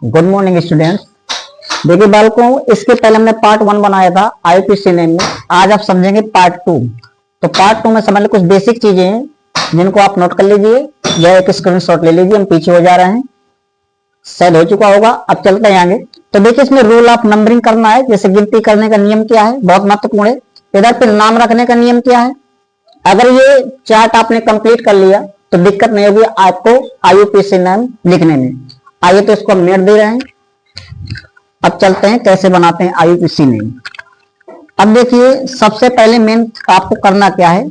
Good morning students. देखिए बालकों, इसके पहले हमने पार्ट 1 बनाया था आईयूपीएसी नेम में। आज आप समझेंगे पार्ट 2। तो पार्ट 2 में समझ लो कुछ बेसिक चीजें हैं जिनको आप नोट कर लीजिए या एक स्क्रीनशॉट ले लीजिए। हम पीछे हो जा रहे हैं, सेट हो चुका होगा। अब चलते हैं आगे। तो देखिए इसमें रूल ऑफ नंबरिंग करना है, जैसे गिनती करने का नियम क्या है, बहुत महत्वपूर्ण है। इधर पे नाम रखने का नियम क्या है। अगर ये चार्ट आपने कंप्लीट कर लिया तो दिक्कत नहीं होगी आपको आईयूपीएसी नाम लिखने में। आइए तो इसको हम नेट दे रहे हैं। अब चलते हैं कैसे बनाते हैं आईयूपीएसी नेम। अब देखिए सबसे पहले मेन आपको करना क्या है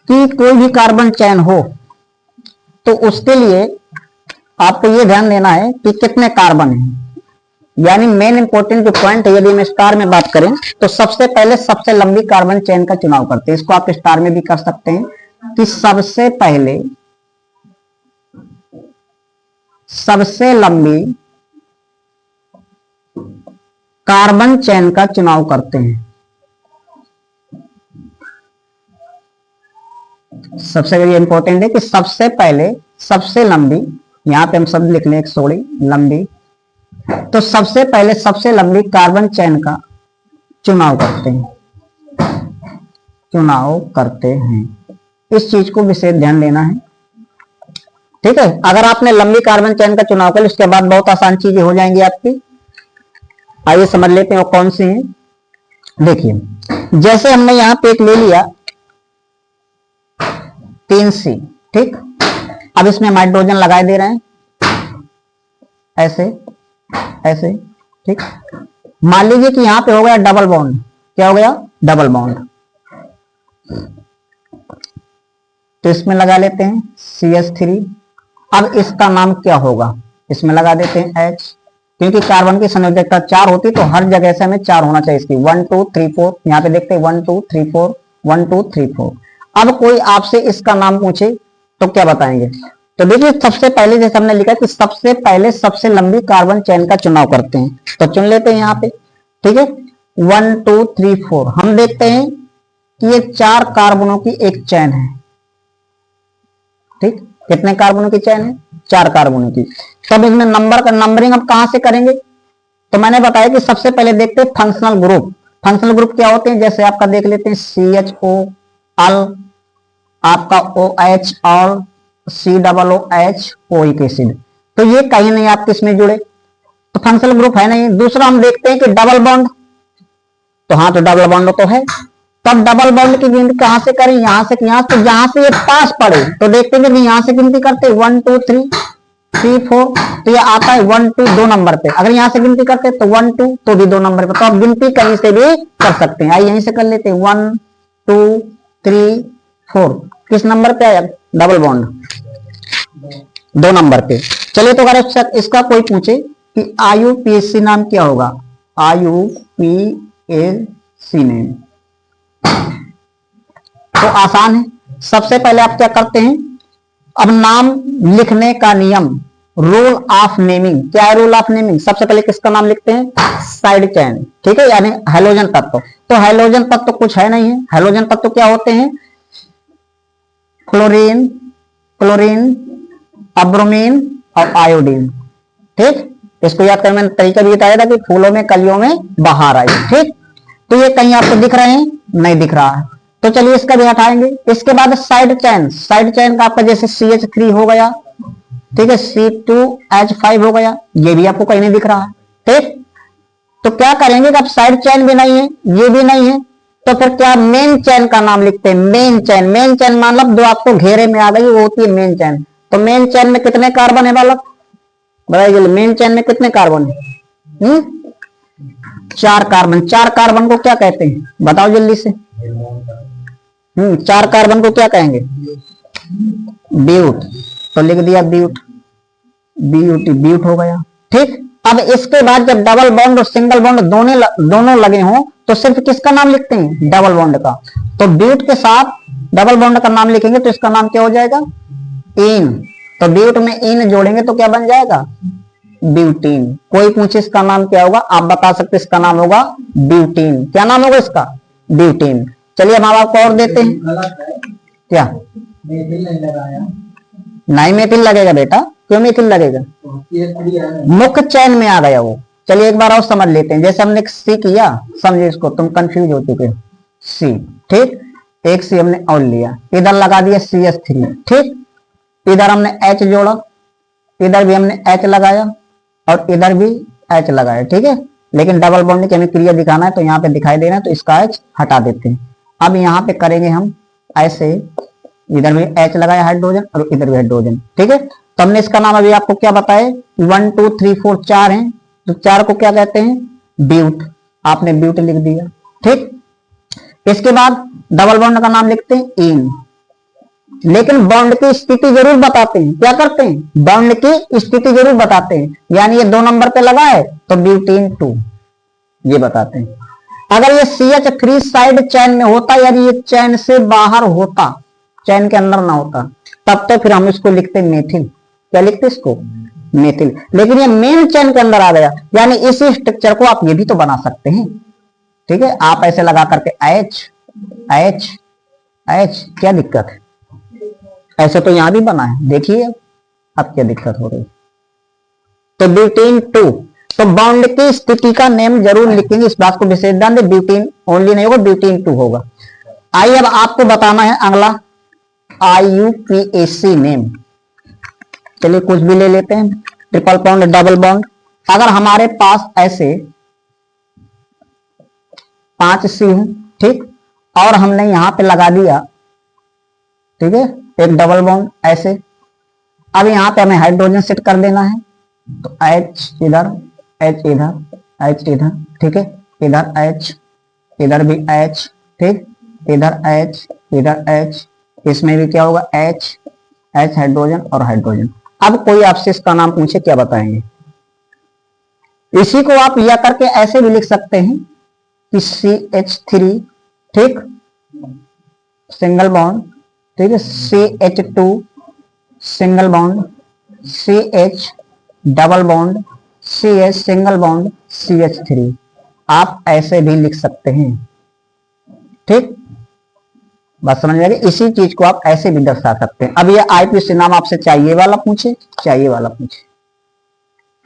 कि कोई भी कार्बन चेन हो तो उसके लिए आपको ये ध्यान देना है कि कितने कार्बन हैं। यानी मेन इंपॉर्टेंट जो पॉइंट है, यदि हम स्टार में बात करें तो सबसे पहले सबसे लंबी कार्बन चेन का चुनाव करते हैं। इसको आप स्टार में भी कर सकते हैं कि सबसे पहले सबसे लंबी कार्बन चेन का चुनाव करते हैं। सबसे इंपॉर्टेंट है कि सबसे पहले सबसे लंबी, यहां पे हम शब्द लिख लें सॉरी लंबी, तो सबसे पहले सबसे लंबी कार्बन चेन का चुनाव करते हैं। इस चीज को विशेष ध्यान देना है, ठीक है। अगर आपने लंबी कार्बन चेन का चुनाव कर, उसके बाद बहुत आसान चीजें हो जाएंगी आपकी। आइए समझ लेते हैं वो कौन सी हैं। देखिए जैसे हमने यहां पे एक ले लिया 3C, ठीक। अब इसमें हम हाइड्रोजन लगाए दे रहे हैं ऐसे ऐसे, ठीक। मान लीजिए कि यहां पे हो गया डबल बॉन्ड। क्या हो गया? Double bond. तो इसमें लगा लेते हैं CH3। अब इसका नाम क्या होगा, इसमें लगा देते हैं H, क्योंकि कार्बन की संयोजकता 4 होती तो हर जगह से हमें 4 होना चाहिए इसकी। 1 2 3 4, यहाँ पे देखते हैं 1 2 3 4 1 2 3 4। अब कोई आपसे इसका नाम पूछे तो क्या बताएंगे? तो देखिए सबसे पहले जैसे हमने लिखा कि सबसे पहले सबसे लंबी कार्बन चेन का चुनाव करते हैं, तो चुन लेते हैं यहाँ पे, ठीक है। 1 2 3 4 हम देखते हैं कि ये 4 कार्बनों की एक चेन है, ठीक। कितने कार्बनों की चेन है? 4 कार्बनों की। तब इसमें नंबरिंग अब कहां से करेंगे? तो मैंने बताया कि सबसे पहले देखते हैं फंक्शनल ग्रुप। फंक्शनल ग्रुप क्या होते हैं? जैसे आपका देख लेते हैं CHO अल, आपका OH और COOH ओइक एसिड। तो ये कहीं नहीं आपके इसमें जुड़े, तो फंक्शनल ग्रुप है नहीं। दूसरा हम देखते हैं कि डबल बॉन्ड, तो हाँ तो डबल बॉन्ड तो है। तब डबल बॉन्ड की गिनती कहां से करें? यहां से, यहां से, जहां से ये पास पड़े। तो देखते हैं कि यहां से गिनती करते 1 2 3 3 4, तो ये आता है 1 2 2 नंबर पे। अगर यहां से गिनती करते तो 1 2 तो भी 2 नंबर पे। तो आप गिनती कहीं से भी कर सकते हैं। आइए यहीं से कर लेते हैं 1 2 3 4। किस नंबर पे आया? डबल बॉन्ड 2 नंबर पे। चलिए तो अगर इसका कोई पूछे कि आईयूपीएसी नाम क्या होगा, आईयूपीएसी नेम, तो आसान है। सबसे पहले आप क्या करते हैं, अब नाम लिखने का नियम, रूल ऑफ नेमिंग। क्या है रूल ऑफ नेमिंग? सबसे पहले किसका नाम लिखते हैं? साइड चेन, ठीक है, यानी हैलोजन तत्व। तो हैलोजन तत्व कुछ है नहीं है। हैलोजन तत्व क्या होते हैं? क्लोरीन, क्लोरीन, अब्रोमीन और आयोडीन, ठीक। इसको याद करने का तरीका भी बताया था कि फूलों में कलियों में बहार आई, ठीक। तो ये कहीं आपको दिख रहे हैं? नहीं दिख रहा है, तो चलिए इसका भी हटाएंगे। इसके बाद साइड चेन। साइड चेन का आपका जैसे CH3 हो गया, ठीक है, C2H5 हो गया, ये भी आपको कहीं नहीं दिख रहा है, ठीक। तो क्या करेंगे कि अब साइड चेन भी नहीं है, ये भी नहीं है, तो फिर क्या मेन चेन का नाम लिखते हैं। मेन चेन, मेन चेन मतलब जो आपको घेरे में आ गई वो होती है मेन चेन। तो मेन चेन में कितने कार्बन है बालक? बताइए मेन चेन में कितने कार्बन है? 4 कार्बन। 4 कार्बन को क्या कहते हैं? बताओ जल्दी से। 4 कार्बन को क्या कहेंगे? ब्यूट। तो लिख दिया ब्यूट, ब्यूट हो गया, ठीक। अब इसके बाद जब डबल बॉन्ड और सिंगल बॉन्ड दोनों लगे हों तो सिर्फ किसका नाम लिखते हैं? डबल बॉन्ड का। तो ब्यूट के साथ डबल बॉन्ड का नाम लिखेंगे तो इसका नाम क्या हो जाएगा? इन। तो ब्यूट में इन जोड़ेंगे तो क्या बन जाएगा? ब्यूटीन। कोई पूछे इसका नाम क्या होगा, आप बता सकते इसका नाम होगा ब्यूटीन। क्या नाम होगा इसका? ब्यूटीन। चलिए हम आपको और देते हैं। क्या? नहीं मेथिल लगेगा बेटा, क्यों मेथिल लगेगा? मुख्य चैन में आ गया वो। चलिए एक बार और समझ लेते हैं। जैसे हमने सी किया, समझे इसको, तुम कंफ्यूज हो चुके हो। सी, ठीक, एक सी हमने और लिया, इधर लगा दिया CH3, ठीक, इधर हमने H जोड़ा, इधर भी हमने H लगाया और इधर भी H लगाया, ठीक है। लेकिन डबल बॉन्ड की हमें क्रिया दिखाना है तो यहाँ पे दिखाई दे रहा है तो इसका H हटा देते हैं। अब यहाँ पे करेंगे हम ऐसे, इधर भी H लगाया हाइड्रोजन और इधर भी हाइड्रोजन, ठीक है। तो हमने इसका नाम अभी आपको क्या बताया, 1 2 3 4 4 है, तो 4 को क्या कहते हैं, ब्यूट। आपने ब्यूट लिख दिया, ठीक। इसके बाद डबल बॉन्ड का नाम लिखते हैं इन, लेकिन बॉन्ड की स्थिति जरूर बताते हैं। क्या करते हैं, बॉन्ड की स्थिति जरूर बताते हैं। यानी ये 2 नंबर पे लगा है तो ब्यूटेन 2, ये बताते हैं। अगर ये CH3 साइड चैन में होता, यानी ये चैन से बाहर होता, चैन के अंदर ना होता, तब तो फिर हम इसको लिखते मेथिल। क्या लिखते इसको, मेथिल। लेकिन ये मेन चैन के अंदर आ गया, यानी इसी स्ट्रक्चर को आप ये भी तो बना सकते हैं, ठीक है। आप ऐसे लगा करके H H H, क्या दिक्कत है, ऐसे तो यहां भी बना है, देखिए अब क्या दिक्कत हो रही। तो ब्यूटेन 2, तो बॉन्ड की स्थिति का नेम जरूर लिखेंगे, इस बात को विशेष ध्यान दें। ब्यूटेन ओनली नहीं होगा, ब्यूटेन 2 होगा। आइए अब आपको बताना है अगला IUPAC नेम। चलिए कुछ भी ले लेते हैं, ट्रिपल बॉन्ड, डबल बॉन्ड। अगर हमारे पास ऐसे 5 C है, ठीक, और हमने यहां पे लगा दिया, ठीक है, एक डबल बॉन्ड ऐसे। अब यहां पे हमें हाइड्रोजन सेट कर देना है, तो H इधर, H इधर, H इधर, ठीक है, इधर H, इधर भी H, ठीक, इधर H, इधर H, इसमें भी क्या होगा H H, हाइड्रोजन और हाइड्रोजन। अब कोई आपसे इसका नाम पूछे, क्या बताएंगे? इसी को आप या करके ऐसे भी लिख सकते हैं कि CH3, ठीक, सिंगल बॉन्ड, ठीक है, CH2 single bond, CH double bond, CH single bond, CH3। आप ऐसे भी लिख सकते हैं, ठीक, बात समझ आएगी। इसी चीज को आप ऐसे भी दर्शा सकते हैं। अब ये IUPAC नाम आपसे चाहिए वाला पूछे, चाहिए वाला पूछे,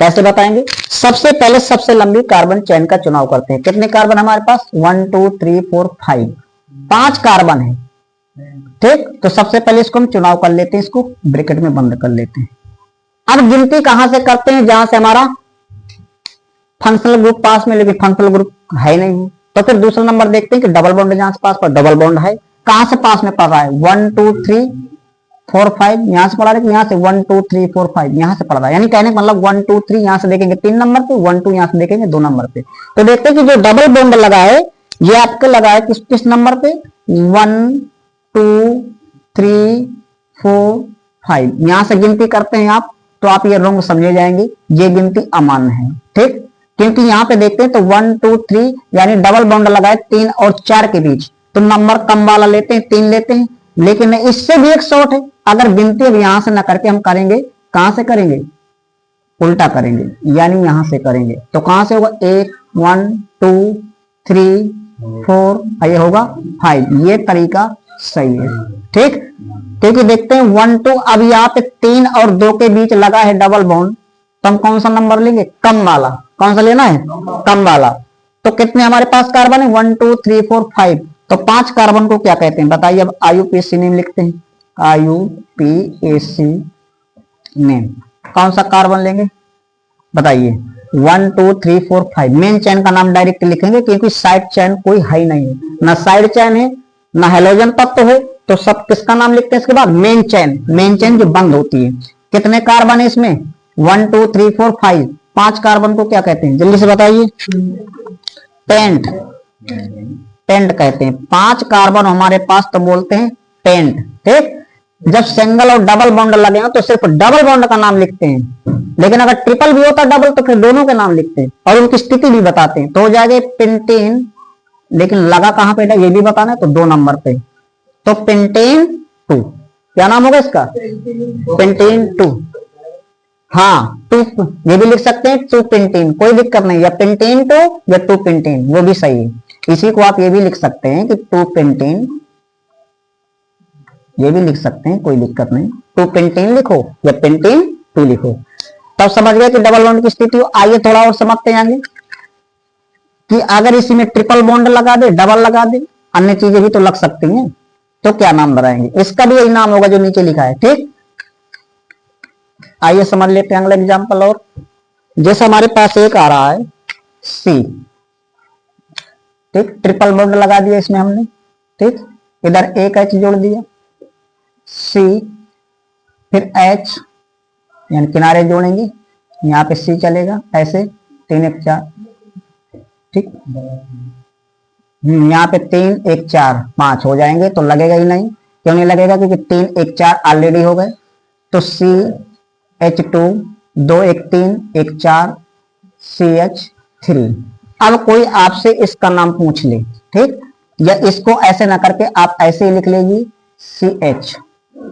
कैसे बताएंगे? सबसे पहले सबसे लंबी कार्बन चेन का चुनाव करते हैं। कितने कार्बन हमारे पास, 1 2 3 4 5, 5 कार्बन है, ठीक। तो सबसे पहले इसको हम चुनाव कर लेते हैं, इसको ब्रैकेट में बंद कर लेते हैं। अब गिनती कहां से करते हैं, जहां से हमारा फंक्शनल ग्रुप पास में, लेकिन फंक्शनल ग्रुप है नहीं, तो फिर दूसरा नंबर देखते हैं कि डबल बॉन्ड जहां से पास पर डबल बॉन्ड है, कहां से पास में पड़ रहा है, 1 2 3 4 5 यहां से पढ़ा रहे, यहां से 1 2 3 4 5 यहां से पढ़ रहा है। यानी कहने का मतलब 1 2 3 यहां से देखेंगे 3 नंबर पे, 1 2 यहां से देखेंगे 2 नंबर पे। तो देखते हैं कि जो डबल बॉन्ड लगा है ये आपके लगा है किस किस नंबर पे, 1 2 3 4 5। यहां से गिनती करते हैं आप, तो आप ये रॉन्ग समझे जाएंगे, ये गिनती अमान्य है, ठीक। क्योंकि यहाँ पे देखते हैं तो 1 2 3 यानी डबल बॉन्ड लगा है 3 और 4 के बीच, तो नंबर कम वाला लेते हैं, 3 लेते हैं। लेकिन इससे भी एक शॉर्ट है, अगर गिनती अब यहां से ना करके हम करेंगे, कहां से करेंगे, उल्टा करेंगे, यानी यहां से करेंगे। तो कहां से होगा, 1 1 2 3 4, ये होगा 5। ये तरीका सही है, ठीक। क्योंकि देखते हैं 1 2, अब यहाँ पे 3 और 2 के बीच लगा है डबल बॉन्ड, तो हम कौन सा नंबर लेंगे, कम वाला। कौन सा लेना है, कम वाला। तो कितने हमारे पास कार्बन है, 1 2 3 4 5। तो 5 कार्बन को क्या कहते हैं बताइए। अब IUPAC नेम लिखते हैं, IUPAC नेम। कौन सा कार्बन लेंगे बताइए, 1 2 3 4 5। मेन चैन का नाम डायरेक्ट लिखेंगे, क्योंकि साइड चैन कोई है ही नहीं है, ना साइड चैन है ना हेलोजन तत्व है, तो सब किसका नाम लिखते हैं इसके बाद, मेन चैन। मेन चैन जो बंद होती है। कितने कार्बन है इसमें, 1 2 3 4 5। 5 कार्बन को क्या कहते हैं, जल्दी से बताइए, पेंट। पेंट कहते हैं। 5 कार्बन हमारे पास तो बोलते हैं पेंट, ठीक। जब सिंगल और डबल बॉन्ड लगे हो तो सिर्फ डबल बॉन्ड का नाम लिखते हैं, लेकिन अगर ट्रिपल भी होता डबल तो फिर दोनों के नाम लिखते हैं और उनकी स्थिति भी बताते हैं। तो हो जाएगा पेंटेन, लेकिन लगा कहां पे ये भी बताना है, तो 2 नंबर पे। तो पेंटेन 2, क्या नाम होगा इसका, पेंटेन 2। हाँ 2 ये भी लिख सकते हैं, 2 पेंटेन, कोई दिक्कत नहीं, या पेंटेन 2 या 2 पेंटेन, वो भी सही है। इसी को आप ये भी लिख सकते हैं कि 2 पेंटेन, ये भी लिख सकते हैं, कोई दिक्कत नहीं। 2 पेंटेन लिखो या पेंटेन 2 लिखो। तब समझ गए कि डबल बॉन्ड की स्थिति हो। आइए थोड़ा और समझते हैं आगे कि अगर इसी में ट्रिपल बॉन्ड लगा दे, डबल लगा दे, अन्य चीजें भी तो लग सकती हैं, तो क्या नाम बनाएंगे? इसका भी यही नाम होगा जो नीचे लिखा है। ठीक, आइए समझ लेते हैं अगला एग्जाम्पल। और जैसे हमारे पास एक आ रहा है सी, ठीक, ट्रिपल बॉन्ड लगा दिया इसमें हमने, ठीक, इधर एक एच जोड़ दिया, सी, फिर एच, यानी किनारे जोड़ेंगे, यहाँ पे सी चलेगा ऐसे, 3 1 4, ठीक, यहाँ पे 3 1 4 5 हो जाएंगे, तो लगेगा ही नहीं। क्यों नहीं लगेगा? क्योंकि 3 1 4 ऑलरेडी हो गए। तो सी एच 2, 2 1 3 1 4 सी एच 3। अब कोई आपसे इसका नाम पूछ ले, ठीक, या इसको ऐसे ना करके आप ऐसे ही लिख लीजिए सी एच,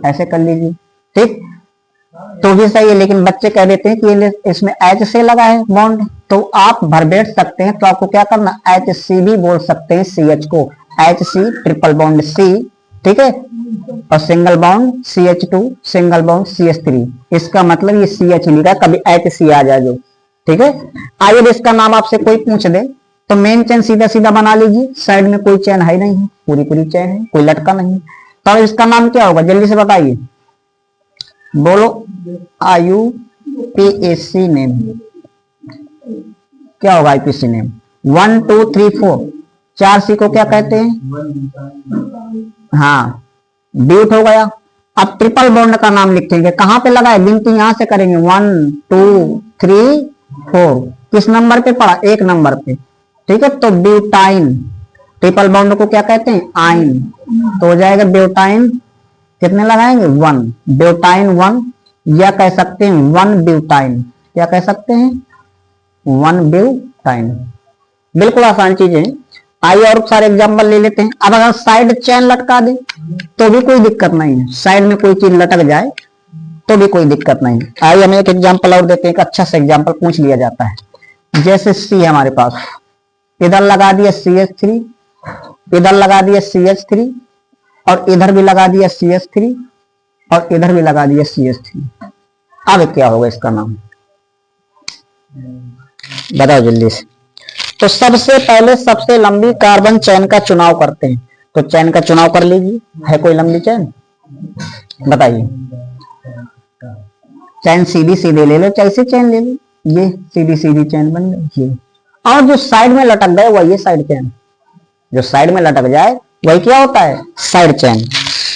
ऐसे कर लीजिए, ठीक, तो भी सही है। लेकिन बच्चे कह देते हैं कि इसमें एच से लगा है बॉन्ड, तो आप भर बैठ सकते हैं। तो आपको क्या करना, एच सी भी बोल सकते हैं सी एच को, H C triple bond C, ठीक है, और single bond C H 2, single bond C H 3। इसका मतलब ये सी एच लिखा, कभी एच सी आ जाए जो, ठीक है। आइए इसका नाम आपसे कोई पूछ दे तो मेन चेन सीधा सीधा बना लीजिए, साइड में कोई चेन है नहीं, पूरी पूरी चेन है, कोई लटका नहीं। तो इसका नाम क्या होगा, जल्दी से बताइए, बोलो। IUPAC नेम क्या होगा? IPC नेम 1 2 3 4, 4 सी को क्या कहते हैं? हाँ, ब्यूट हो गया। अब ट्रिपल बॉन्ड का नाम लिखेंगे, कहां पे लगा है? गिनती यहां से करेंगे, 1 2 3 4। किस नंबर पे पड़ा? 1 नंबर पे, ठीक है। तो ब्यूटाइन, ट्रिपल बॉन्ड को क्या कहते हैं? आइन। तो हो जाएगा ब्यूटाइन, कितने लगाएंगे? 1, ब्यूटाइन 1, या कह सकते हैं 1 ब्यूटाइन। क्या कह सकते हैं? 1 ब्यूटाइन। बिल्कुल आसान चीज है। आइए और सारे एग्जांपल ले लेते हैं। अब अगर साइड चेन लटका दे तो भी कोई दिक्कत नहीं है, साइड में कोई चीज लटक जाए तो भी कोई दिक्कत नहीं। आइए हम एक एग्जांपल और देते हैं, एक अच्छा सा एग्जांपल पूछ लिया जाता है। जैसे सी है हमारे पास, इधर लगा दिया CH3, इधर लगा दिया CH3, और इधर भी लगा दिया CH3, और इधर भी लगा दिया CH3। अब क्या होगा इसका नाम, बताओ जल्दी से। तो सबसे पहले सबसे लंबी कार्बन चेन का चुनाव करते हैं। तो चेन का चुनाव कर लीजिए, है कोई लंबी चेन? बताइए। चेन सीधी सीधी ले लो, चाहे चेन ले लो, ये सीधी सीधी चेन बन गई। और जो साइड में लटक गए वही है साइड चेन, जो साइड में लटक जाए वही क्या होता है? Side chain.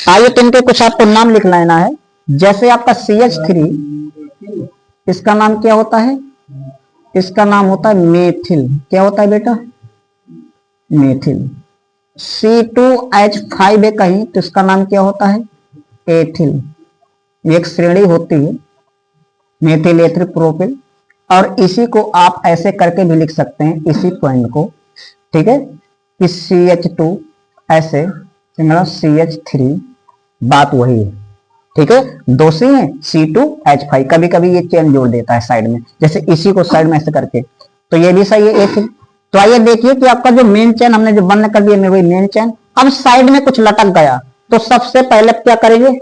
आइए तो इनके कुछ आपको नाम लिख लेना है। जैसे आपका CH3, इसका नाम क्या होता है? इसका नाम होता है मेथिल। क्या होता है बेटा? मेथिल। C2H5 है कहीं, तो इसका नाम क्या होता है? एथिल। एक श्रेणी होती है मेथिल एथिल प्रोपिल, और इसी को आप ऐसे करके भी लिख सकते हैं, इसी पॉइंट को, ठीक है, कि CH2 ऐसे, CH3, बात वही है, ठीक है। दो सी है, C2H5, कभी कभी ये चेन जोड़ देता है साइड में, जैसे इसी को साइड में ऐसे करके, तो ये भी सही है एथिल। तो आइए देखिए कि आपका जो मेन चेन हमने जो बंद कर दिया वही मेन चेन। अब साइड में कुछ लटक गया, तो सबसे पहले क्या करेंगे?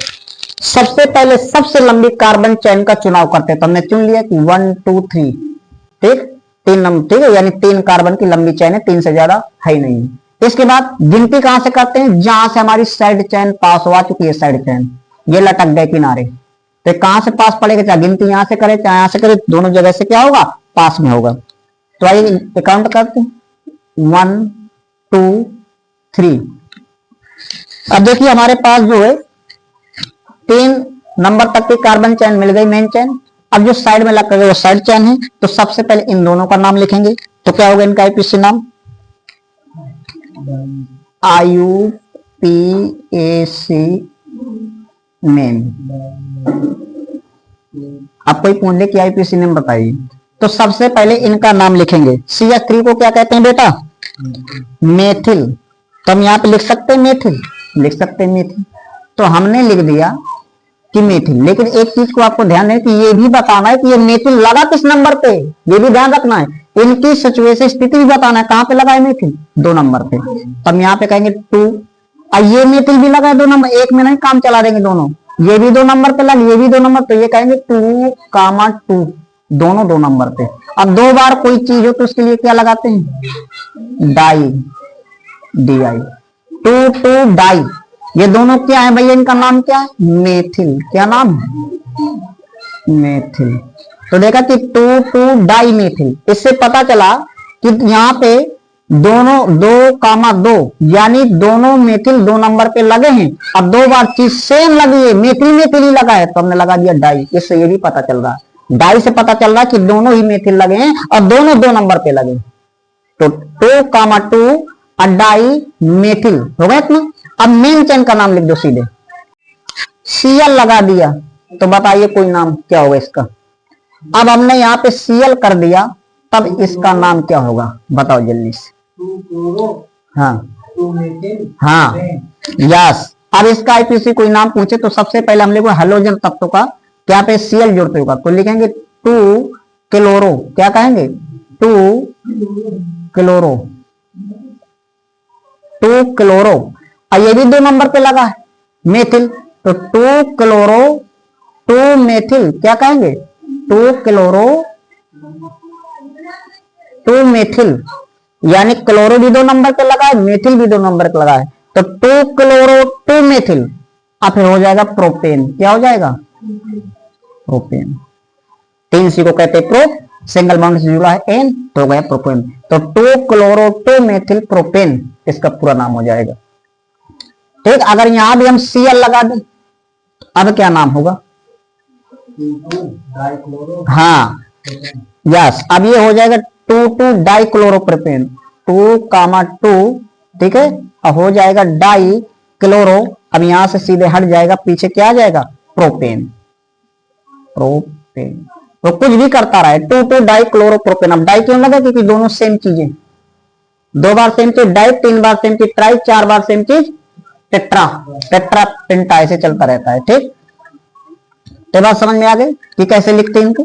सबसे पहले सबसे लंबी कार्बन चेन का चुनाव करते हैं। तो हमने चुन लिया कि 1 2 3, ठीक, 3 नंबर, ठीक है, यानी 3 कार्बन की लंबी चेन है, 3 से ज्यादा है ही नहीं। इसके बाद गिनती कहां से करते हैं? जहां से हमारी साइड चेन पास हो चुकी है, साइड चेन ये लटक गए किनारे, तो कहां से पास पड़ेगा? चाहे गिनती यहां से करे चाहे यहां से करे, दोनों जगह से क्या होगा? पास में होगा। तो आइए काउंट करते हैं, 1 2 3। अब देखिए हमारे पास जो है 3 नंबर तक की कार्बन चेन मिल गई, मेन चेन। अब जो साइड में लग गए वो साइड चेन है। तो सबसे पहले इन दोनों का नाम लिखेंगे। तो क्या होगा इनका IPC नाम? IUPAC name. अब कोई पूछ ले कि IPC नेम बताइए, तो सबसे पहले इनका नाम लिखेंगे। CH3 को क्या कहते हैं बेटा? मेथिल। तो हम यहाँ पे लिख सकते हैं मेथिल, लिख सकते हैं मेथिल। तो हमने लिख दिया कि मेथिल, लेकिन एक चीज को आपको ध्यान है कि ये भी बताना है कि ये मेथिल लगा किस नंबर पे, ये भी ध्यान रखना है। इनकी सिचुएशन स्थिति भी बताना है, कहां पे लगा है मेथिल? 2 नंबर पे। तो हम यहाँ पे कहेंगे 2। और ये मेथिल भी लगा है 2 नंबर, एक में नहीं काम चला देंगे दोनों, ये भी 2 नंबर पे लग, ये भी 2 नंबर, तो ये कहेंगे 2, 2, दोनों 2 नंबर पे। अब 2 बार कोई चीज हो तो उसके लिए क्या लगाते हैं? Die, DI। 2 डाई, ये दोनों क्या है भैया? इनका नाम क्या है? मेथिल। क्या नाम है? मेथिल। तो देखा कि 2 डाई मेथिल। इससे पता चला कि यहाँ पे दोनों 2, 2 यानी दोनों मेथिल 2 नंबर पे लगे हैं। अब 2 बार चीज सेम लगी है, मेथिल मेथिल ही लगा है, तो हमने लगा दिया डाई। इससे ये भी पता चल रहा है, डाई से पता चल रहा है कि दोनों ही मेथिल लगे हैं और दोनों 2 नंबर पे लगे। तो 2, 2 डाई मेथिल हो गया इतना। अब मेन चेन का नाम लिख दो सीधे। Cl लगा दिया, तो बताइए कोई नाम क्या होगा इसका? अब हमने यहाँ पे Cl कर दिया, तब इसका नाम क्या होगा? बताओ जल्दी से। हाँ हाँ, यस। अब इसका आईपीसी कोई नाम पूछे तो सबसे पहले हम लिखो हेलोजन तत्व का क्या पे Cl जुड़ते होगा, तो लिखेंगे 2 क्लोरो। क्या कहेंगे? 2 क्लोरो, 2 क्लोरो। और ये भी 2 नंबर पे लगा है, मेथिल, तो 2 क्लोरो 2 मेथिल। क्या कहेंगे? 2 क्लोरो 2 मेथिल, यानी क्लोरो भी 2 नंबर पे लगा है, मेथिल भी 2 नंबर पे लगा है, तो 2 क्लोरो 2 मेथिल। अब फिर हो जाएगा प्रोपेन। क्या हो जाएगा? प्रोपेन। 3C को कहते हैं प्रो, सिंगल बॉन्ड से जुड़ा है N, तो हो गया प्रोपेन। तो 2 क्लोरो 2 मेथिल प्रोपेन इसका पूरा नाम हो जाएगा। ठीक, अगर यहां भी हम Cl लगा दें, अब क्या नाम होगा? हाँ, यस। अब ये हो जाएगा 2 डाइक्लोरोप्रोपेन, 2, 2, ठीक है। अब हो जाएगा डाई क्लोरो। अब यहां से सीधे हट जाएगा, पीछे क्या आ जाएगा? Propane, propane. तो कुछ भी करता रहा है, 2 डाइक्लोरोप्रोपेन। अब डाई क्यों लगा? क्योंकि दोनों सेम चीजें, 2 बार सेम चीज डाई, 3 बार सेम चीज ट्राई, 4 बार सेम चीज टेट्रा, टेट्रा पेंटा, ऐसे चलता रहता है। ठीक, तो बात समझ में आ गई कि कैसे लिखते हैं इनको।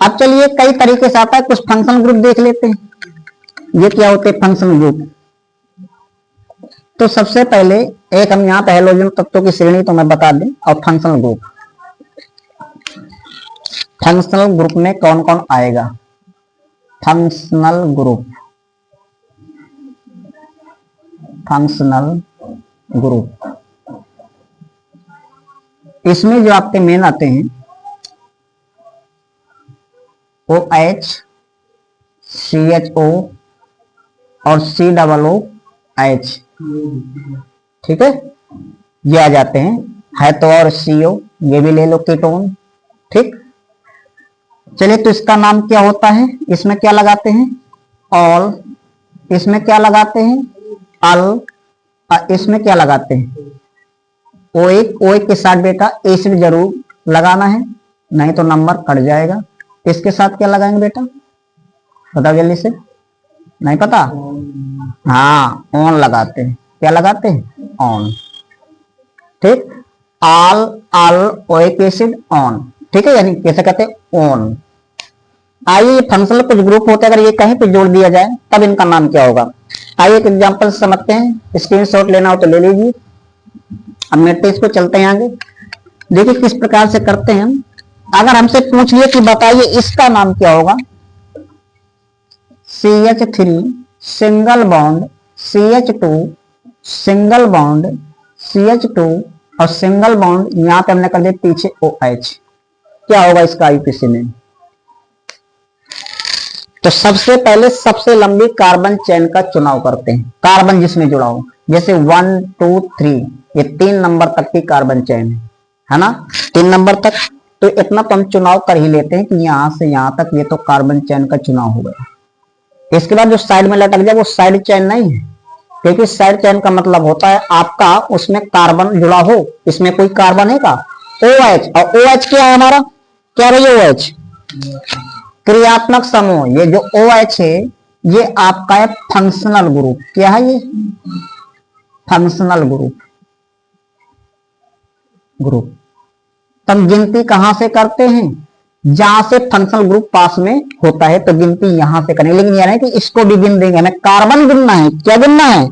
अब चलिए कई तरीके से आता है, कुछ फंक्शनल ग्रुप देख लेते हैं। ये क्या होते हैं फंक्शनल ग्रुप? तो सबसे पहले एक हम यहाँ पे हेलोजन तत्वों की श्रेणी तो मैं बता दें, और फंक्शनल ग्रुप। फंक्शनल ग्रुप में कौन कौन आएगा? फंक्शनल ग्रुप, फंक्शनल ग्रुप, इसमें जो आपके मेन आते हैं OH, CHO और COOH, ठीक है, ये आ जाते हैं। है तो और CO, ये भी ले लो कीटोन। ठीक, चलिए तो इसका नाम क्या होता है? इसमें क्या लगाते हैं? ऑल। इसमें क्या लगाते हैं? अल। इसमें क्या लगाते हैं? OH के साथ बेटा एसिड जरूर लगाना है, नहीं तो नंबर कट जाएगा। इसके साथ क्या लगाएंगे बेटा? बताओ जल्दी से। नहीं पता? हाँ, ऑन लगाते हैं। क्या लगाते हैं? ऑन। ठीक, आल, अल, ओइक एसिड, ऑन। ठीक है, यानी कैसे कहते हैं? ऑन। आइए फंक्शनल कुछ ग्रुप होते हैं, अगर ये कहीं पे जोड़ दिया जाए तब इनका नाम क्या होगा? आइए एक एग्जांपल समझते हैं, स्क्रीनशॉट लेना हो तो ले लीजिए। अब मेरे इसको चलते हैं आगे, देखिए किस प्रकार से करते हैं हम। अगर हमसे पूछ लिया कि बताइए इसका नाम क्या होगा? CH3 single bond CH2, single bond CH2 और सिंगल बॉन्ड यहां पे हमने कर दिया पीछे OH। क्या होगा इसका आईपीसी में? तो सबसे पहले सबसे लंबी कार्बन चेन का चुनाव करते हैं, कार्बन जिसमें जुड़ा हो, जैसे 1, 2, 3, ये 3 नंबर तक की कार्बन चेन है ना, 3 नंबर तक। तो इतना तो हम चुनाव कर ही लेते हैं कि यहां से यहां तक ये तो कार्बन चेन का चुनाव हो गया। इसके बाद जो साइड में लटक जाए वो साइड चेन नहीं है, क्योंकि साइड चेन का मतलब होता है आपका उसमें कार्बन जुड़ा हो। इसमें कोई कार्बन है का? OH। और OH क्या है हमारा? क्या भैया? OH क्रियात्मक समूह। ये जो OH है ये आपका है फंक्शनल ग्रुप। क्या है ये? Functional group. तब गिनती कहां से करते हैं? जहां से फंक्शनल ग्रुप पास में होता है तो गिनती यहां से करेंगे। लेकिन यह नहीं कि इसको भी गिन देंगे, हमें कार्बन गिनना है। क्या गिनना है?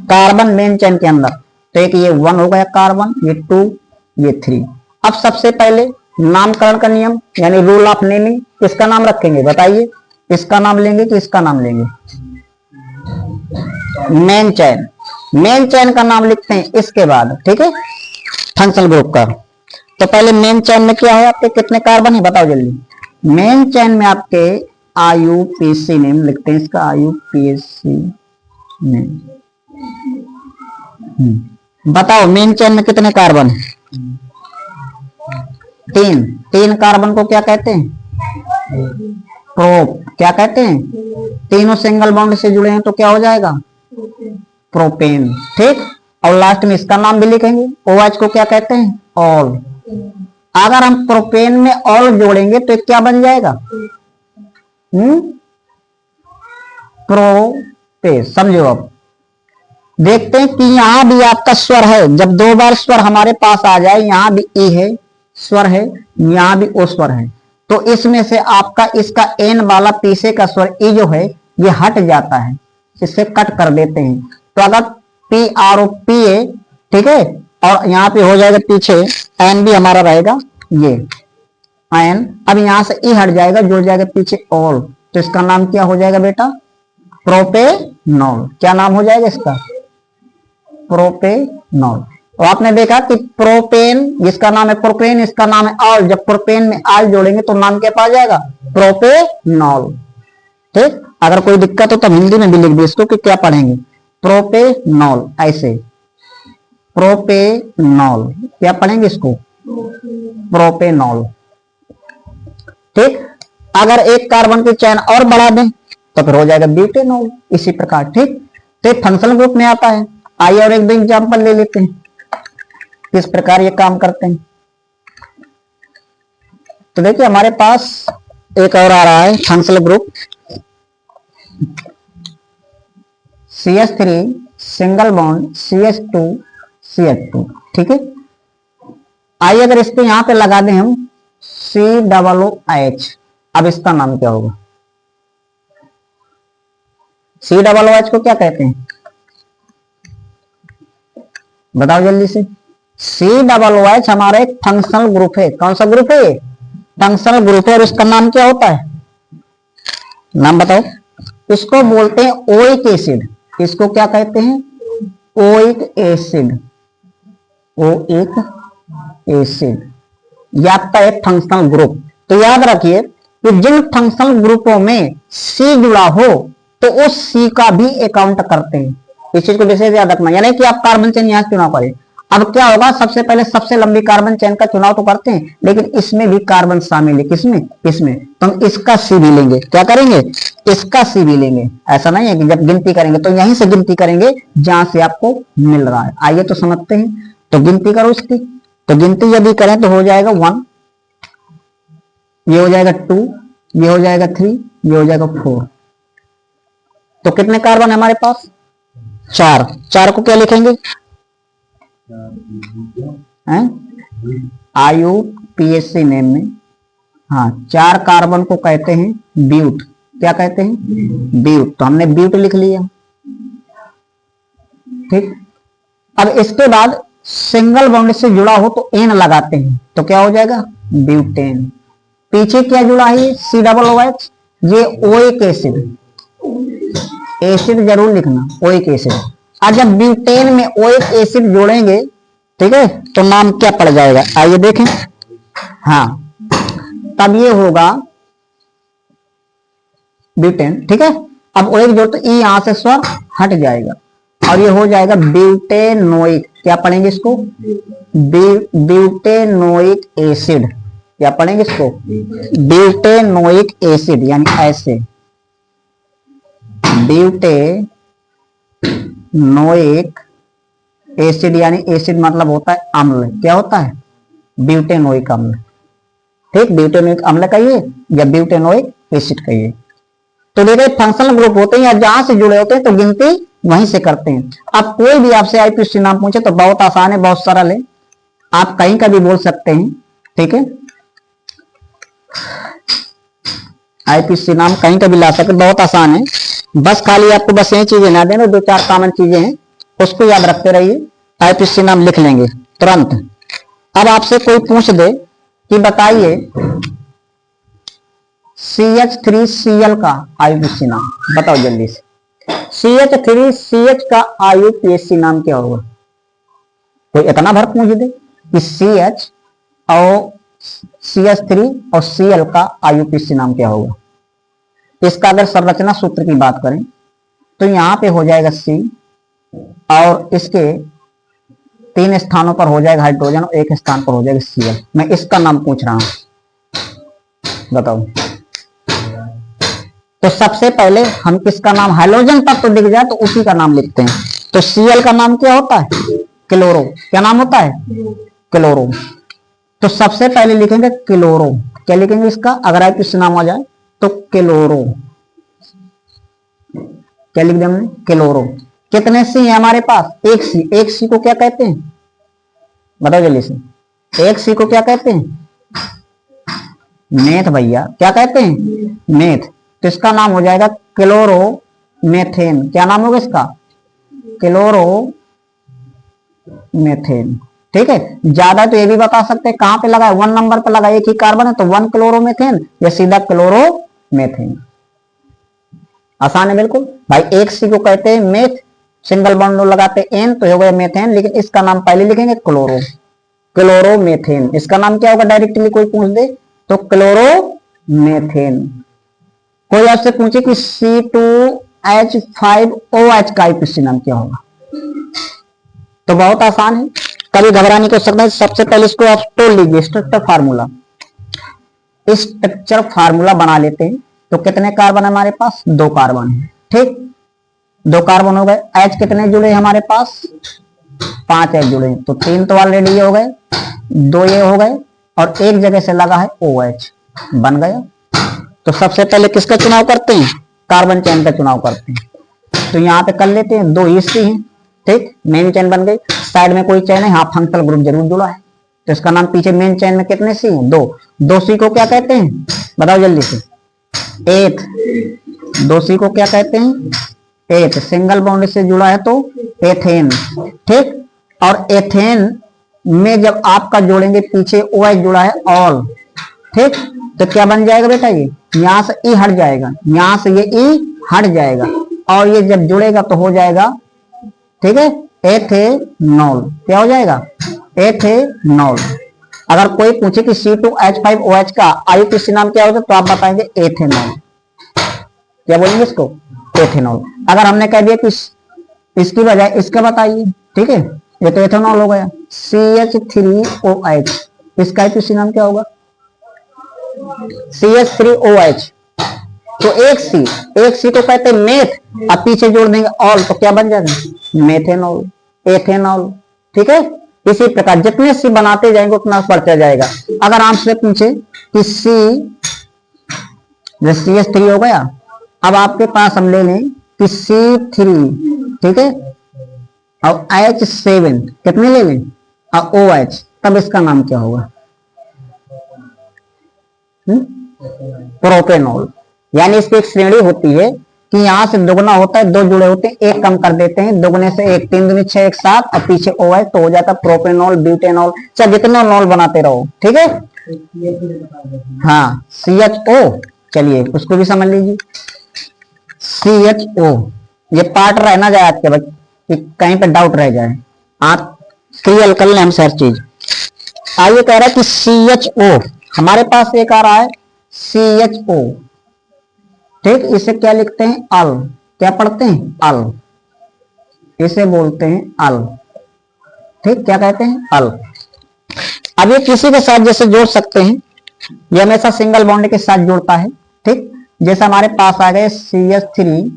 कार्बन मेन चेन के अंदर। तो एक ये 1 हो गया कार्बन, ये 2, ये 3। अब सबसे पहले नामकरण का नियम यानी रूल ऑफ नेमिंग, किसका नाम रखेंगे बताइए? इसका नाम लेंगे कि इसका नाम लेंगे? मेन चेन, मेन चेन का नाम लिखते हैं इसके बाद, ठीक है, फंक्शनल ग्रुप का। तो पहले मेन चेन में क्या है आपके, कितने कार्बन है बताओ जल्दी। मेन चेन में आपके IUPAC नेम लिखते हैं, इसका IUPAC नेम। बताओ मेन चेन में कितने कार्बन है? 3। 3 कार्बन को क्या कहते हैं? प्रोप। क्या कहते हैं? तीनों सिंगल बॉन्ड से जुड़े हैं तो क्या हो जाएगा? प्रोपेन। ठीक, और लास्ट में इसका नाम भी लिखेंगे। OH को क्या कहते हैं? ऑल। अगर हम प्रोपेन में ऑल जोड़ेंगे तो क्या बन जाएगा? प्रोपे। समझो, अब देखते हैं कि यहां भी आपका स्वर है। जब 2 बार स्वर हमारे पास आ जाए, यहां भी ई है स्वर है, यहां भी ओ स्वर है, तो इसमें से आपका इसका एन वाला पीछे का स्वर ई जो है ये हट जाता है, इससे कट कर देते हैं। तो अगर PROPA, ठीक है, और यहाँ पे हो जाएगा पीछे एन भी हमारा रहेगा ये एन। अब यहां से ई हट जाएगा, जुड़ जाएगा पीछे ऑल, तो इसका नाम क्या हो जाएगा बेटा? प्रोपेनॉल। क्या नाम हो जाएगा इसका? प्रोपेनॉल। तो आपने देखा कि प्रोपेन, जिसका नाम है प्रोपेन, इसका नाम है ऑल। जब प्रोपेन में ऑल जोड़ेंगे तो नाम क्या पा जाएगा? प्रोपेनॉल। ठीक, अगर कोई दिक्कत हो तो हिंदी में भी लिख दे इसको कि क्या पढ़ेंगे, प्रोपेनॉल। ऐसे प्रोपेनॉल, क्या पढ़ेंगे इसको? प्रोपेनॉल। ठीक, अगर एक कार्बन की चेन और बढ़ा दें तो फिर हो जाएगा ब्यूटेनॉल। इसी प्रकार, ठीक, तो फंक्शनल ग्रुप में आता है। आइए और एक दो एग्जाम्पल ले लेते हैं किस प्रकार ये काम करते हैं। तो देखिए हमारे पास एक और आ रहा है functional group CH3 single bond CH2 CH2। ठीक है, आइए अगर इसको यहां पे लगा दें हम COOH। अब इसका नाम क्या होगा? COOH को क्या कहते हैं बताओ जल्दी से। COOH हमारा एक फंक्शनल ग्रुप है। कौन सा ग्रुप है? फंक्शनल ग्रुप है। और इसका नाम क्या होता है? नाम बताओ। इसको बोलते हैं ओइक एसिड। इसको क्या कहते हैं? Oic acid. ओइक एसिड, यह आपका एक फंक्शनल ग्रुप। तो याद रखिए कि जिन फंक्शनल ग्रुपों में C जुड़ा हो तो उस C का भी अकाउंट करते हैं। इस चीज को विशेष याद रखना, यानी कि आप कार्बन चेन यहां चुनाव करें। अब क्या होगा, सबसे पहले सबसे लंबी कार्बन चेन का चुनाव तो करते हैं, लेकिन इसमें भी कार्बन शामिल है। किसमें? इसमें। तो हम इसका C भी लेंगे। क्या करेंगे? इसका C भी लेंगे। ऐसा नहीं है कि जब गिनती करेंगे तो यहीं से गिनती करेंगे जहां से आपको मिल रहा है। आइए तो समझते हैं। तो गिनती करो इसकी। तो गिनती यदि करें तो हो जाएगा 1, ये हो जाएगा 2, ये हो जाएगा 3, ये हो जाएगा 4। तो कितने कार्बन है हमारे पास? 4। 4 को क्या लिखेंगे? IUPAC नेम में, हाँ, 4 कार्बन को कहते हैं ब्यूट। क्या कहते हैं? ब्यूट। तो हमने ब्यूट लिख लिया। ठीक, अब इसके बाद सिंगल बॉन्ड से जुड़ा हो तो एन लगाते हैं, तो क्या हो जाएगा? ब्यूटेन। पीछे क्या जुड़ा है? COOH, ये ओइक एसिड। एसिड जरूर लिखना, ओइक एसिड। और जब ब्यूटेन में ओइक एसिड जोड़ेंगे, ठीक है, तो नाम क्या पड़ जाएगा? आइए देखें। हाँ, तब ये होगा ब्यूटेन। ठीक है, अब ओइक जोड़ तो ई यहां से स्वर हट जाएगा और ये हो जाएगा ब्यूटेनोइक। क्या पढ़ेंगे इसको? Butanoic acid. क्या पढ़ेंगे इसको? ब्यूटेनोइक एसिड, यानी ऐसे ब्यूटेनोइक एसिड, यानी एसिड मतलब होता है अम्ल। क्या होता है? ब्यूटेनोइक अम्ल। ठीक, ब्यूटेनोइक अम्ल कहिए या ब्यूटेनोइक एसिड कहिए। तो देखिए फंक्शनल ग्रुप होते हैं या जहां से जुड़े होते हैं तो गिनती वहीं से करते हैं। अब कोई भी आपसे IPC नाम पूछे तो बहुत आसान है, बहुत सरल है, आप कहीं का भी बोल सकते हैं। ठीक है, IPC नाम कहीं का भी ला सकते, बहुत आसान है। बस खाली आपको बस यही चीजें ना देना, 2-4 कॉमन चीजें हैं, उसको याद रखते रहिए। IPC नाम लिख लेंगे तुरंत। अब आपसे कोई पूछ दे कि बताइए CH3Cl का आईयूपीएसी नाम, बताओ जल्दी से। CH3CH का आईयूपीएसी नाम क्या होगा? कोई इतना भर पूछ दे कि CH और CH3 और Cl का आईयूपीएसी नाम क्या होगा? इसका अगर संरचना सूत्र की बात करें तो यहां पे हो जाएगा C और इसके 3 स्थानों पर हो जाएगा हाइड्रोजन और 1 स्थान पर हो जाएगा Cl। मैं इसका नाम पूछ रहा हूं, बताओ। तो सबसे पहले हम किसका नाम, हाइड्रोजन तक तो दिख जाए तो उसी का नाम लिखते हैं। तो Cl का नाम क्या होता है? क्लोरो। क्या नाम होता है? क्लोरो। तो सबसे पहले लिखेंगे क्लोरो। क्या लिखेंगे इसका? अगर आईयूपीएसी नाम आ जाए तो क्लोरो। क्या लिख देंगे? क्लोरो। कितने सी है हमारे पास? एक सी। एक सी को क्या कहते हैं? बताओ जल्दी से। एक सी को क्या कहते हैं? मेथ भैया। क्या कहते हैं? मेथ। तो इसका नाम हो जाएगा क्लोरो मेथेन। क्या नाम होगा इसका? Chloro methane. ठीक है। ज्यादा तो ये भी बता सकते हैं कहां पे लगा है, 1 नंबर पे लगा, एक ही कार्बन है तो 1 क्लोरोमेथेन या सीधा क्लोरोमेथेन। आसान है बिल्कुल भाई। एक सी को कहते हैं मेथ, सिंगल बॉन्ड लगाते एन तो हो गया मेथेन, लेकिन इसका नाम पहले लिखेंगे क्लोरो, क्लोरोमेथेन। इसका नाम क्या होगा? डायरेक्टली कोई पूछ दे तो क्लोरोमेथेन। कोई आपसे पूछे कि C2H5OH का आईयूपीएसी नाम क्या होगा? तो बहुत आसान है, कभी घबराने की आवश्यकता है। सबसे पहले इसको आप तोड़ लीजिए, स्ट्रक्चर फार्मूला। स्ट्रक्चर फार्मूला बना लेते हैं। तो कितने कार्बन हमारे पास? 2 कार्बन है। ठीक, 2 कार्बन हो गए। H कितने जुड़े हमारे पास? 5 H जुड़े। तो 3 तो ऑलरेडी हो गए, 2 ये हो गए और एक जगह से लगा है OH, बन गया। तो सबसे पहले किसका चुनाव करते हैं? कार्बन चेन का चुनाव करते हैं। तो यहाँ पे कर लेते हैं, 2 ईस्टी हैं। ठीक, मेन चेन बन गई। साइड में कोई चेन है, हाँ फंक्शनल ग्रुप जरूर जुड़ा है, तो इसका नाम पीछे मेन चेन में कितने सी हैं? 2। 2 सी को क्या कहते हैं? बताओ जल्दी से। 8। 2 सी को क्या कहते हैं? 8। सिंगल बॉन्ड से जुड़ा है तो एथेन। ठीक, और एथेन में जब आपका जोड़ेंगे पीछे OH जुड़ा है ऑल। ठीक, तो क्या बन जाएगा बेटा? ये यहां से ई हट जाएगा, यहां से ये ई हट जाएगा और ये जब जुड़ेगा तो हो जाएगा, ठीक है, एथेनॉल। क्या हो जाएगा? एथेनॉल। अगर कोई पूछे कि C2H5OH का आईयूपीएसी नाम क्या होगा तो आप बताएंगे एथेनॉल। क्या बोलेंगे इसको? एथेनॉल। अगर हमने कह दिया कि इसकी बजाय इसका बताइए, ठीक है, ये तो एथेनॉल हो गया। CH3OH, इसका आईयूपीएसी नाम क्या होगा? CH3OH। तो एक सी को कहते हैं मेथ, अब पीछे जोड़ देंगे ऑल तो क्या बन जाएगा? Methanol, ethanol. ठीक है, इसी प्रकार जितने सी बनाते जाएंगे उतना बढ़ता जाएगा। अगर आपसे पूछे कि CH3 हो गया, अब आपके पास हम ले लें कि C3, ठीक है, और H7 कितने ले लें और OH, तब इसका नाम क्या होगा? प्रोपेनॉल। यानी इसकी एक श्रेणी होती है कि यहां से दुगना होता है, 2 जुड़े होते हैं, एक कम कर देते हैं, दुगने से 1, 3 दूनी 6, 1 7 और पीछे OH तो हो जाता है प्रोपेनॉल, ब्यूटेनॉल। चाहे जितने नॉल बनाते रहो, ठीक है। हाँ, CHO, चलिए उसको भी समझ लीजिए। CHO, ये पार्ट रहना जाए आपके बच्चे, कहीं पे डाउट रह जाए, आप क्लियर कर लें हमसे हर चीज। आइए कह रहा है कि CHO, हमारे पास एक आ रहा है CHO। ठीक, इसे क्या लिखते हैं? अल। क्या पढ़ते हैं? अल। इसे बोलते हैं अल। ठीक, क्या कहते हैं? अल। अब ये किसी के साथ जैसे जोड़ सकते हैं, ये हमेशा सिंगल बॉन्ड के साथ जुड़ता है। ठीक, जैसे हमारे पास आ गए CH3,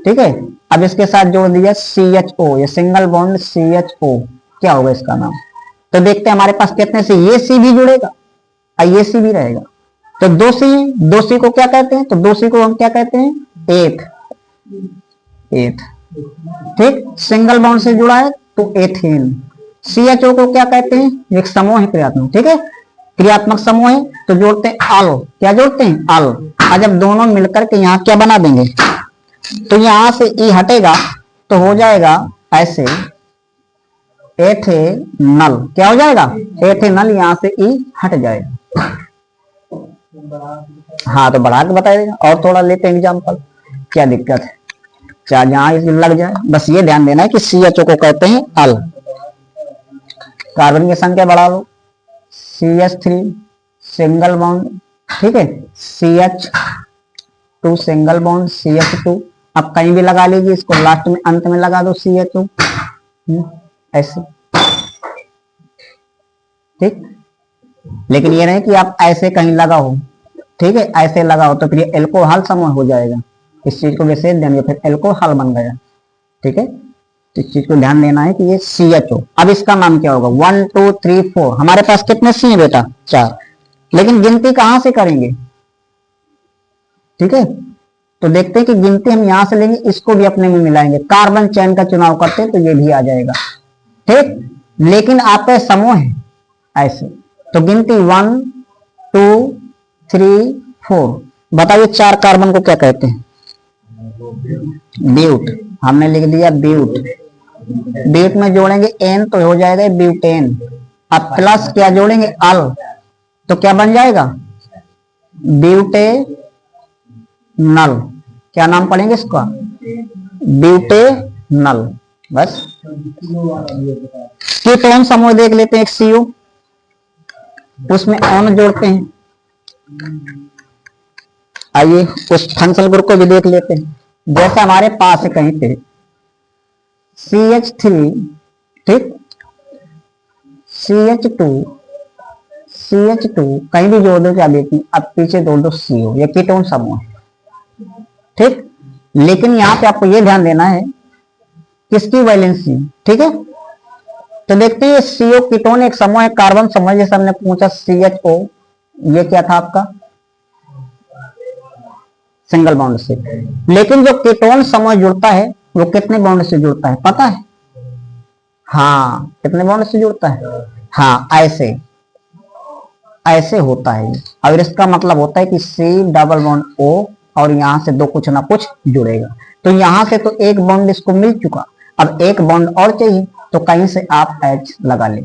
ठीक है, अब इसके साथ जोड़ दिया CHO, ये सिंगल बॉन्ड CHO, क्या होगा इसका नाम? तो देखते हैं हमारे पास कितने से, ये सी भी जुड़ेगा और ये सी भी रहेगा। तो 2 सी को क्या कहते हैं? तो 2 सी को हम क्या कहते हैं? एथ। ठीक, सिंगल बॉन्ड से जुड़ा है तो एथेन। CHO को क्या कहते हैं? एक समूह है क्रियात्मक, ठीक है, क्रियात्मक समूह है तो जोड़ते हैं अल। क्या जोड़ते हैं? अल। और जब दोनों मिलकर के यहाँ क्या बना देंगे, तो यहां से ई हटेगा तो हो जाएगा ऐसे, एथेनल क्या हो जाएगा, एथेनल, यहां से ई हट जाएगा। हाँ तो बढ़ा के बताइएगा, और थोड़ा लेते हैं एग्जाम्पल, क्या दिक्कत है, चाहे जहां लग जाए, बस ये ध्यान देना है कि CHO को कहते हैं अल। कार्बन की संख्या बढ़ा लो, CH3 सिंगल बॉन्ड, ठीक है, CH2 सिंगल बॉन्ड, CH2, अब कहीं भी लगा लीजिए इसको, लास्ट में अंत में लगा दो CHO, ऐसे, ठीक। लेकिन ये नहीं कि आप ऐसे कहीं लगा हो, ठीक है, ऐसे लगा हो तो फिर ये एल्कोहल समूह हो जाएगा, इस चीज को विशेष ध्यान, फिर एल्कोहल बन गया, ठीक है। तो इस चीज को ध्यान देना है कि ये CHO, अब इसका नाम क्या होगा, 1 2 3 4, हमारे पास कितने सी है बेटा, 4, लेकिन गिनती कहां से करेंगे, ठीक है। तो देखते हैं कि गिनती हम यहां से लेंगे, इसको भी अपने में मिलाएंगे, कार्बन चैन का चुनाव करते हैं तो ये भी आ जाएगा, ठीक। लेकिन आपके समूह है ऐसे, तो गिनती 1 2 3 4, बताइए 4 कार्बन को क्या कहते हैं, ब्यूट, हमने लिख दिया ब्यूट, ब्यूट में जोड़ेंगे एन तो हो जाएगा ब्यूटेन, अब प्लस क्या जोड़ेंगे अल, तो क्या बन जाएगा, ब्यूटेनल, क्या नाम पढ़ेंगे इसका, ब्यूटेनल, बस। कीटोन समूह देख लेते हैं, एक CO, उसमें ऑन जोड़ते हैं, आइए उस फंक्शनल ग्रुप को भी देख लेते हैं, जैसे हमारे पास है कहीं पे CH3, ठीक, CH2 कहीं भी जोड़ दो क्या देखिए, अब पीछे जोड़ दो CO, ये कीटोन समूह है, ठीक। लेकिन यहाँ पे आपको ये ध्यान देना है किसकी वैलेंसी, ठीक है। तो देखते हैं CO कीटोन एक समूह है, कार्बन समूह, जैसे हमने पूछा CHO, ये क्या था आपका, सिंगल बॉन्ड से, लेकिन जो कीटोन समूह जुड़ता है वो कितने बॉन्ड से जुड़ता है पता है, हाँ कितने बॉन्ड से जुड़ता है, हाँ ऐसे, ऐसे होता है। और इसका मतलब होता है कि C डबल बॉन्ड O, और यहां से दो कुछ ना कुछ जुड़ेगा, तो यहां से तो एक बॉन्ड इसको मिल चुका, अब एक बॉन्ड और चाहिए, तो कहीं से आप H लगा ले,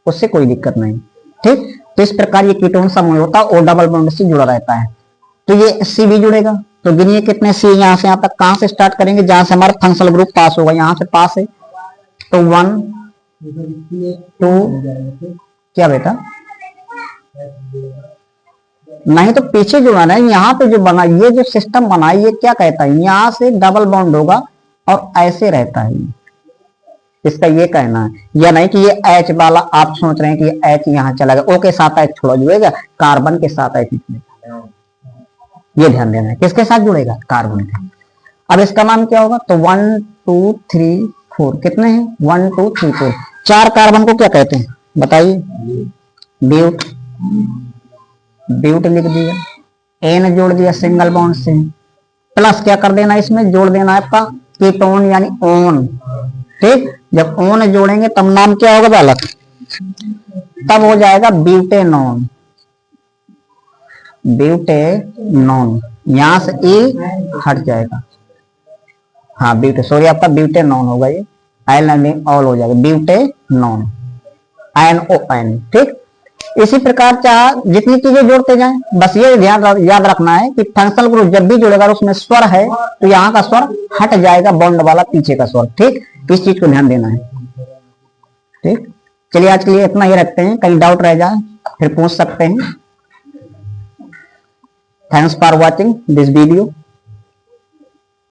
उससे कोई दिक्कत नहीं, ठीक। तो इस प्रकार ये कीटोन समूह होता है, O डबल बॉन्ड से जुड़ा रहता है, तो ये C भी जुड़ेगा, तो गिनिए कितने C, यहां से यहां तक, कहां से स्टार्ट करेंगे, जहां से हमारा फंक्शनल ग्रुप पास होगा, यहां से पास है, तो 1 2, क्या बेटा, नहीं तो पीछे जुड़ाना है, यहाँ पे जो बना, ये जो सिस्टम बना है, ये क्या कहता है, यहां से डबल बॉन्ड होगा और ऐसे रहता है, इसका ये कहना है, या नहीं कि ये H वाला आप सोच रहे हैं कि H यहाँ चला गया, O के साथ H थोड़ा जुड़ेगा, कार्बन के साथ H जुड़ेगा, ये ध्यान देना है, किसके साथ जुड़ेगा, कार्बन के। अब इसका नाम क्या होगा, तो 1 2 3 4, कितने हैं 1 2 3 4, 4 कार्बन को क्या कहते हैं बताइए, ब्यूट, ब्यूट लिख दिया, एन जोड़ दिया सिंगल बॉन्ड से, प्लस क्या कर देना, इसमें जोड़ देना है आपका कीटोन यानी ओन, ठीक। जब ओन जोड़ेंगे तब नाम क्या होगा बालक, तब हो जाएगा ब्यूटेनॉन, ब्यूटेनॉन, यहां से ए हट जाएगा, हाँ ब्यूटे, सॉरी आपका ब्यूटेनॉन होगा, ये आयल ऑल हो जाएगा, ब्यूटेनॉन, INON, ठीक। इसी प्रकार चाह जितनी चीजें जोड़ते जाएं, बस ये ध्यान याद रखना है कि फंक्शनल ग्रुप जब भी जुड़ेगा उसमें स्वर है, तो यहाँ का स्वर हट जाएगा, बॉन्ड वाला पीछे का स्वर, ठीक। इस चीज को ध्यान देना है, ठीक। चलिए आज के लिए इतना ही रखते हैं, कहीं डाउट रह जाए फिर पूछ सकते हैं। Thanks for watching this video.